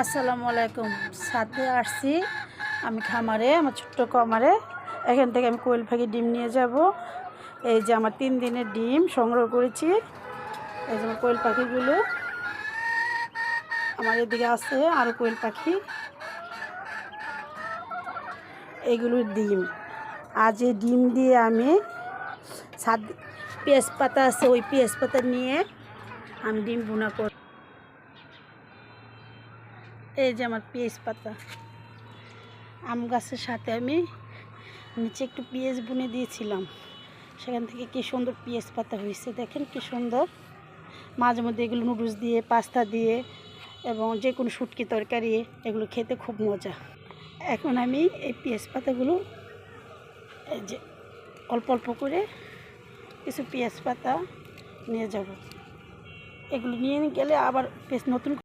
আসসালামু আলাইকুম। ছাদে আসছি আমি খামারে, আমার ছোট্ট খামারে। এখান থেকে আমি কোয়েল পাখির ডিম নিয়ে যাব। এই যে আমার 3 দিনের ডিম সংগ্রহ করেছি। এই যে আমার কোয়েল পাখিগুলো, আমার এদিকে আছে আরও কোয়েল পাখি। এগুলোর ডিম, আজ এই ডিম দিয়ে আমি ছাদ পেঁয়াজ পাতা আছে, ওই পেঁয়াজ পাতা নিয়ে আমি ডিম ভুনা করব। এই যে আমার পেঁয়াজ পাতা, আম গাছের সাথে আমি নিচে একটু পেঁয়াজ বুনে দিয়েছিলাম, সেখান থেকে কি সুন্দর পেঁয়াজ পাতা হয়েছে, দেখেন কি সুন্দর। মাঝে মধ্যে এগুলো নুডলস দিয়ে, পাস্তা দিয়ে এবং যে কোনো শুটকি তরকারি, এগুলো খেতে খুব মজা। এখন আমি এই পেঁয়াজ পাতাগুলো এই যে অল্প অল্প করে কিছু পেঁয়াজ পাতা নিয়ে যাব। এগুলো নিয়ে গেলে আবার নতুন